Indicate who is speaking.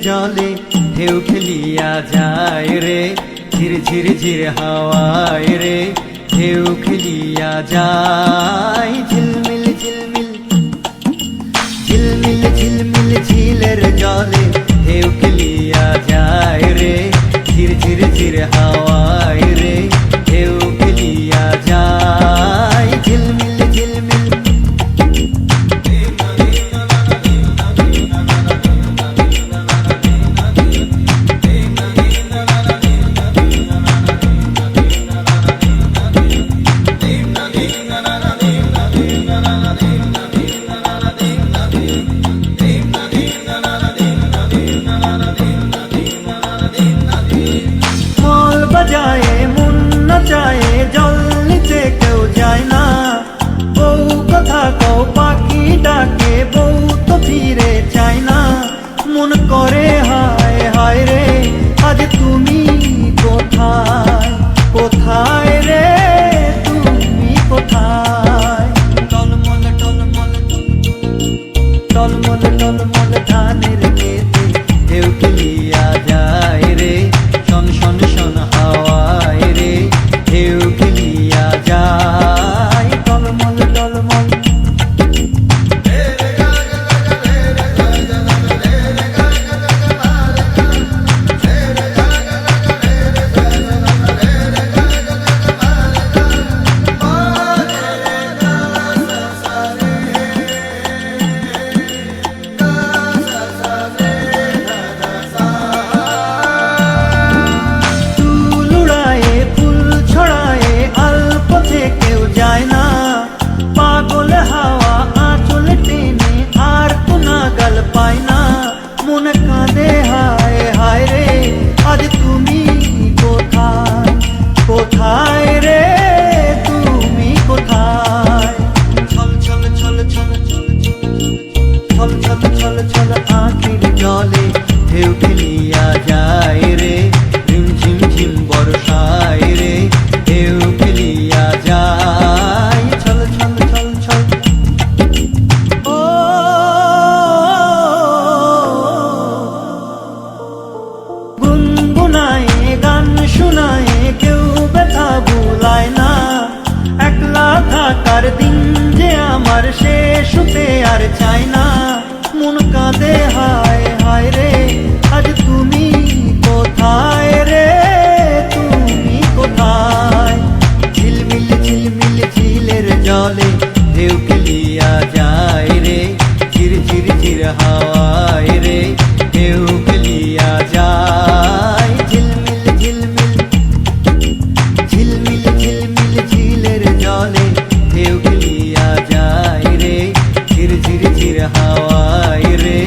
Speaker 1: জলে ঢেউ খেলিয়া যায় রে, ঝির ঝির ঝির হাওয়ায় রে ঢেউ খেলিয়া যায়। ঝিলমিল ঝিলমিল ঝিলমিল ঝিলমিল ঝিলের জলে ঢেউ খেলিয়া যায় রে, ঝির ঝির ঝির হাওয়ায় রে ঢেউ খেলিয়া যায়। ঝিলমিল ঝিলমিল মল বাজায়ে মন নাচায়ে জল নিচে কেউ যায় না, বউ কথা কও পাখি ডাকে বউ তো ফিরে চায় না। মন করে হায় হায় রে আজ তুমি কোথায়, কোথায় রে তুমি কোথায়। টলমল টলমল টলমল টলমল ধানের খেতে ঢেউ খেলিয়া যায় রে, শন শন শন হাওয়ায় রে ঢেউ খেলিয়া যায়। টলমল টলমল কেউ যায় না, পাগল হাওয়া আঁচল টেনে আর তো নাগাল পায় না। মন কাঁদে হায় হায় রে আজ তুমি কোথায়, কোথায় রে তুমি কোথায়। ছল ছল ছল ছল ছল ছল ছল ছল ছল আঁখির জলে ঢেউ খেলিয়া যায় রে, ঝিম ঝিম ঝিম বর্ষায় রে ঢেউ খেলিয়া যায়। ছল ছল ছল ছল ও গুনগুনায় গান শোনায় কেউ ব্যথা ভুলায় না, একলা থাকার দিন যে আমার শেষ হতে আর চায় না। মন কাঁদে হায় হায় রে আজ তুমি কোথায় রে তুমি কোথায়। ঝিলমিল ঝিলমিল ঝিলের জলে ঢেউ খেলিয়া যায় রে, ঝির ঝির ঝির হাওয়ায় রে ঢেউ খেলিয়া যায়। ঝিলমিল ঝিলমিল ঝিলমিল ঝিলমিল ঝিলের জলে ঢেউ খেলিয়া যায় রে, ঝির ঝির ঝির হাওয়ায় রে